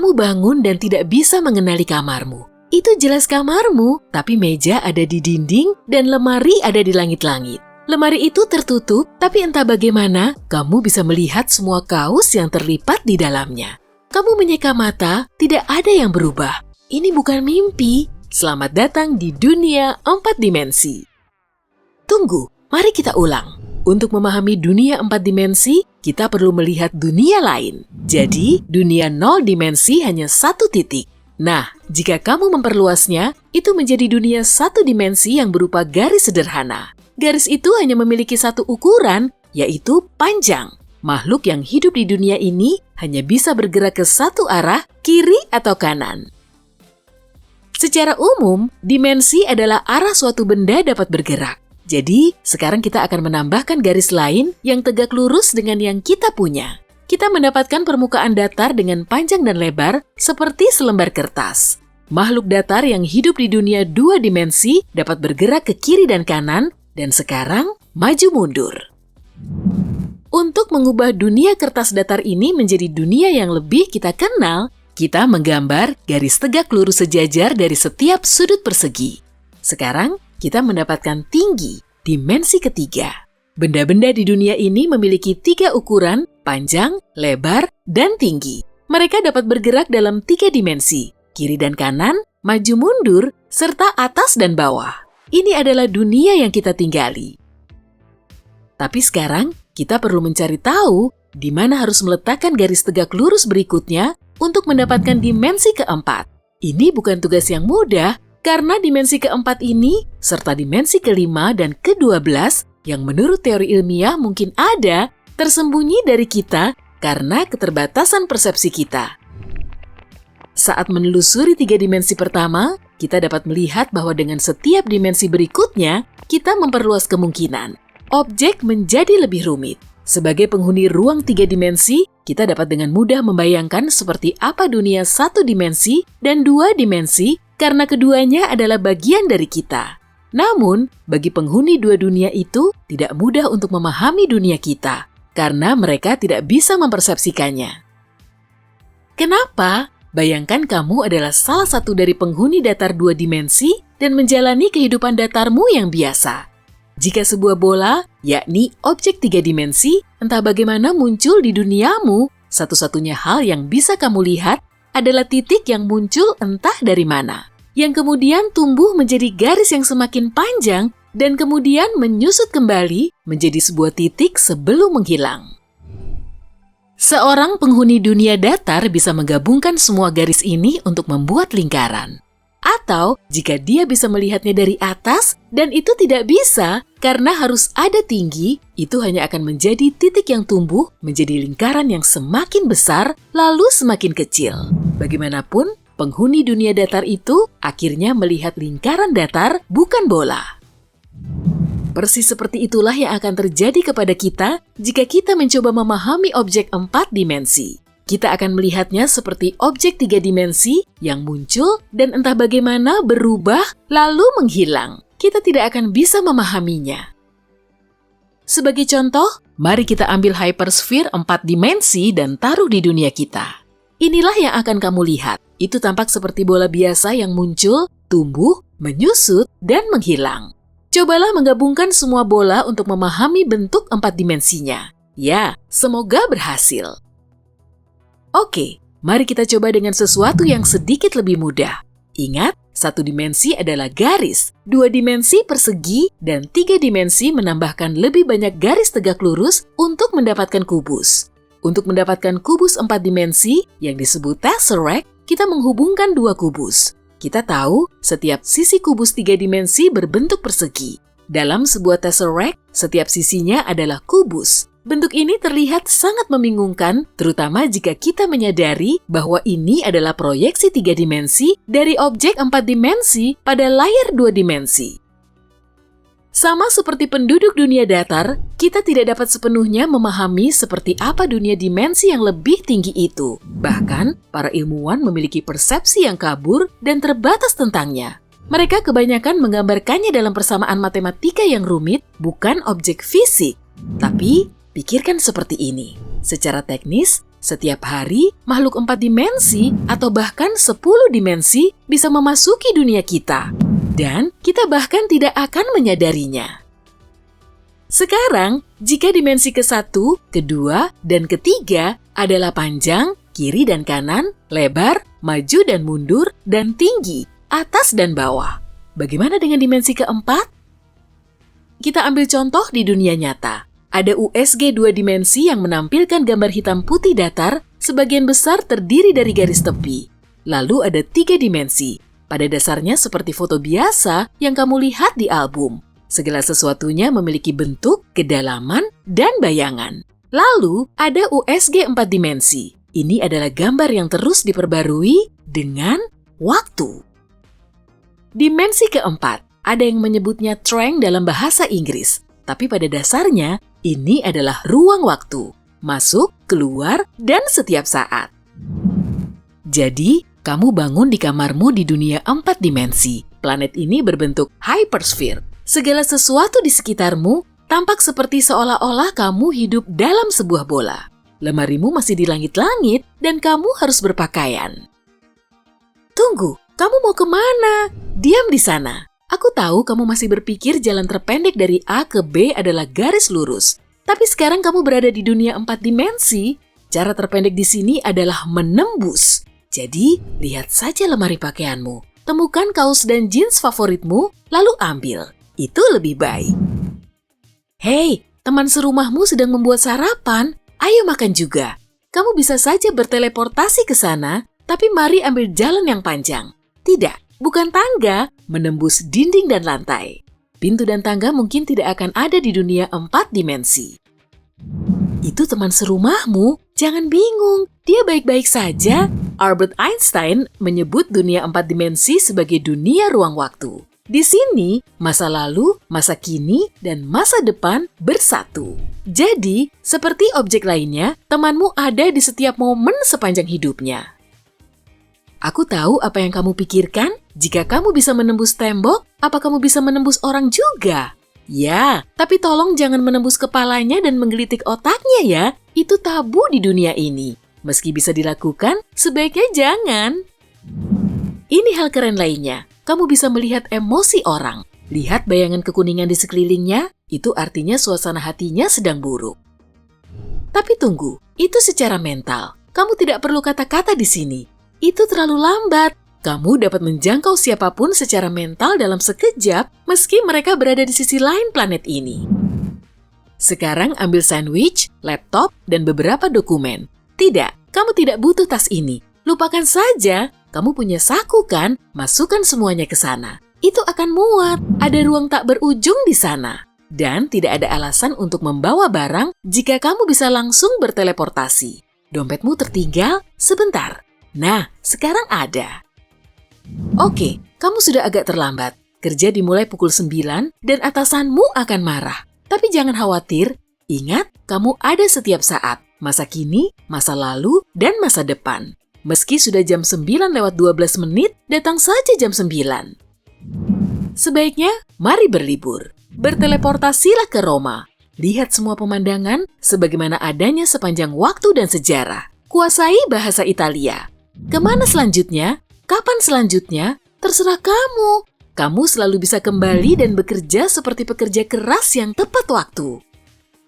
kamu bangun dan tidak bisa mengenali kamarmu. Itu jelas kamarmu, tapi meja ada di dinding dan lemari ada di langit-langit. Lemari itu tertutup, tapi entah bagaimana, kamu bisa melihat semua kaos yang terlipat di dalamnya. Kamu menyeka mata, tidak ada yang berubah. Ini bukan mimpi. Selamat datang di dunia 4 dimensi. Tunggu, mari kita ulang. Untuk memahami dunia 4 dimensi, kita perlu melihat dunia lain. Jadi, dunia 0 dimensi hanya 1 titik. Nah, jika kamu memperluasnya, itu menjadi dunia 1 dimensi yang berupa garis sederhana. Garis itu hanya memiliki satu ukuran, yaitu panjang. Makhluk yang hidup di dunia ini hanya bisa bergerak ke satu arah, kiri atau kanan. Secara umum, dimensi adalah arah suatu benda dapat bergerak. Jadi, sekarang kita akan menambahkan garis lain yang tegak lurus dengan yang kita punya. Kita mendapatkan permukaan datar dengan panjang dan lebar seperti selembar kertas. Makhluk datar yang hidup di dunia 2 dimensi dapat bergerak ke kiri dan kanan, dan sekarang maju mundur. Untuk mengubah dunia kertas datar ini menjadi dunia yang lebih kita kenal, kita menggambar garis tegak lurus sejajar dari setiap sudut persegi. Sekarang, kita mendapatkan tinggi, dimensi ketiga. Benda-benda di dunia ini memiliki 3 ukuran, panjang, lebar, dan tinggi. Mereka dapat bergerak dalam 3 dimensi, kiri dan kanan, maju mundur, serta atas dan bawah. Ini adalah dunia yang kita tinggali. Tapi sekarang, kita perlu mencari tahu di mana harus meletakkan garis tegak lurus berikutnya untuk mendapatkan dimensi keempat. Ini bukan tugas yang mudah, karena dimensi keempat ini, serta dimensi kelima dan ke-12 yang menurut teori ilmiah mungkin ada, tersembunyi dari kita karena keterbatasan persepsi kita. Saat menelusuri 3 dimensi pertama, kita dapat melihat bahwa dengan setiap dimensi berikutnya, kita memperluas kemungkinan. Objek menjadi lebih rumit. Sebagai penghuni ruang 3 dimensi, kita dapat dengan mudah membayangkan seperti apa dunia 1 dimensi dan 2 dimensi karena keduanya adalah bagian dari kita. Namun, bagi penghuni 2 dunia itu tidak mudah untuk memahami dunia kita karena mereka tidak bisa mempersepsikannya. Kenapa? Bayangkan kamu adalah salah satu dari penghuni datar 2 dimensi dan menjalani kehidupan datarmu yang biasa. Jika sebuah bola, yakni objek 3 dimensi, entah bagaimana muncul di duniamu, satu-satunya hal yang bisa kamu lihat adalah titik yang muncul entah dari mana, yang kemudian tumbuh menjadi garis yang semakin panjang dan kemudian menyusut kembali menjadi sebuah titik sebelum menghilang. Seorang penghuni dunia datar bisa menggabungkan semua garis ini untuk membuat lingkaran. Atau jika dia bisa melihatnya dari atas dan itu tidak bisa karena harus ada tinggi, itu hanya akan menjadi titik yang tumbuh menjadi lingkaran yang semakin besar lalu semakin kecil. Bagaimanapun, penghuni dunia datar itu akhirnya melihat lingkaran datar bukan bola. Persis seperti itulah yang akan terjadi kepada kita jika kita mencoba memahami objek 4 dimensi. Kita akan melihatnya seperti objek 3 dimensi yang muncul dan entah bagaimana berubah lalu menghilang. Kita tidak akan bisa memahaminya. Sebagai contoh, mari kita ambil hypersphere 4 dimensi dan taruh di dunia kita. Inilah yang akan kamu lihat. Itu tampak seperti bola biasa yang muncul, tumbuh, menyusut, dan menghilang. Cobalah menggabungkan semua bola untuk memahami bentuk 4 dimensinya. Ya, semoga berhasil. Oke, mari kita coba dengan sesuatu yang sedikit lebih mudah. Ingat, 1 dimensi adalah garis, 2 dimensi persegi, dan 3 dimensi menambahkan lebih banyak garis tegak lurus untuk mendapatkan kubus. Untuk mendapatkan kubus 4 dimensi yang disebut tesseract, kita menghubungkan 2 kubus. Kita tahu setiap sisi kubus 3 dimensi berbentuk persegi. Dalam sebuah tesseract, setiap sisinya adalah kubus. Bentuk ini terlihat sangat membingungkan, terutama jika kita menyadari bahwa ini adalah proyeksi 3 dimensi dari objek 4 dimensi pada layar 2 dimensi. Sama seperti penduduk dunia datar, kita tidak dapat sepenuhnya memahami seperti apa dunia dimensi yang lebih tinggi itu. Bahkan, para ilmuwan memiliki persepsi yang kabur dan terbatas tentangnya. Mereka kebanyakan menggambarkannya dalam persamaan matematika yang rumit, bukan objek fisik. Tapi, pikirkan seperti ini. Secara teknis, Setiap hari, makhluk 4 dimensi atau bahkan 10 dimensi bisa memasuki dunia kita. Dan kita bahkan tidak akan menyadarinya. Sekarang, jika dimensi ke-1, kedua, dan ketiga adalah panjang, kiri dan kanan, lebar, maju dan mundur, dan tinggi, atas dan bawah. Bagaimana dengan dimensi keempat? Kita ambil contoh di dunia nyata. Ada USG 2 dimensi yang menampilkan gambar hitam putih datar, sebagian besar terdiri dari garis tepi. Lalu ada 3 dimensi, pada dasarnya seperti foto biasa yang kamu lihat di album. Segala sesuatunya memiliki bentuk, kedalaman, dan bayangan. Lalu ada USG 4 dimensi. Ini adalah gambar yang terus diperbarui dengan waktu. Dimensi keempat, ada yang menyebutnya treng dalam bahasa Inggris. Tapi pada dasarnya, ini adalah ruang waktu, masuk, keluar, dan setiap saat. Jadi, kamu bangun di kamarmu di dunia 4 dimensi. Planet ini berbentuk hypersphere. Segala sesuatu di sekitarmu tampak seperti seolah-olah kamu hidup dalam sebuah bola. Lemarimu masih di langit-langit dan kamu harus berpakaian. Tunggu, kamu mau kemana? Diam di sana. Aku tahu kamu masih berpikir jalan terpendek dari A ke B adalah garis lurus. Tapi sekarang kamu berada di dunia 4 dimensi. Cara terpendek di sini adalah menembus. Jadi, lihat saja lemari pakaianmu. Temukan kaos dan jeans favoritmu, lalu ambil. Itu lebih baik. Hei, teman serumahmu sedang membuat sarapan. Ayo makan juga. Kamu bisa saja berteleportasi ke sana, tapi mari ambil jalan yang panjang. Tidak. Bukan tangga, menembus dinding dan lantai. Pintu dan tangga mungkin tidak akan ada di dunia 4 dimensi. Itu teman serumahmu, jangan bingung, dia baik-baik saja. Albert Einstein menyebut dunia 4 dimensi sebagai dunia ruang waktu. Di sini, masa lalu, masa kini, dan masa depan bersatu. Jadi, seperti objek lainnya, temanmu ada di setiap momen sepanjang hidupnya. Aku tahu apa yang kamu pikirkan. Jika kamu bisa menembus tembok, apa kamu bisa menembus orang juga? Ya, tapi tolong jangan menembus kepalanya dan menggelitik otaknya ya. Itu tabu di dunia ini. Meski bisa dilakukan, sebaiknya jangan. Ini hal keren lainnya. Kamu bisa melihat emosi orang. Lihat bayangan kekuningan di sekelilingnya, itu artinya suasana hatinya sedang buruk. Tapi tunggu, itu secara mental. Kamu tidak perlu kata-kata di sini. Itu terlalu lambat. Kamu dapat menjangkau siapapun secara mental dalam sekejap meski mereka berada di sisi lain planet ini. Sekarang ambil sandwich, laptop, dan beberapa dokumen. Tidak, kamu tidak butuh tas ini. Lupakan saja, kamu punya saku kan? Masukkan semuanya ke sana. Itu akan muat. Ada ruang tak berujung di sana. Dan tidak ada alasan untuk membawa barang jika kamu bisa langsung berteleportasi. Dompetmu tertinggal? Sebentar. Nah, sekarang ada. Oke, kamu sudah agak terlambat. Kerja dimulai pukul 9 dan atasanmu akan marah. Tapi jangan khawatir, ingat kamu ada setiap saat. Masa kini, masa lalu, dan masa depan. Meski sudah jam 9:12 menit, datang saja jam 9. Sebaiknya, mari berlibur. Berteleportasilah ke Roma. Lihat semua pemandangan sebagaimana adanya sepanjang waktu dan sejarah. Kuasai bahasa Italia. Kemana selanjutnya? Kapan selanjutnya? Terserah kamu. Kamu selalu bisa kembali dan bekerja seperti pekerja keras yang tepat waktu.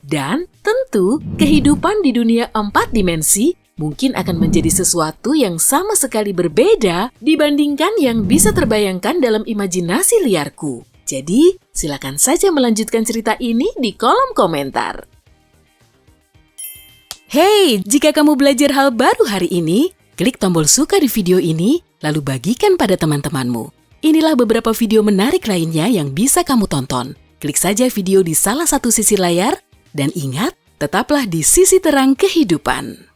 Dan tentu, kehidupan di dunia 4 dimensi mungkin akan menjadi sesuatu yang sama sekali berbeda dibandingkan yang bisa terbayangkan dalam imajinasi liarku. Jadi, silakan saja melanjutkan cerita ini di kolom komentar. Hey, jika kamu belajar hal baru hari ini, klik tombol suka di video ini, lalu bagikan pada teman-temanmu. Inilah beberapa video menarik lainnya yang bisa kamu tonton. Klik saja video di salah satu sisi layar, dan ingat, tetaplah di sisi terang kehidupan.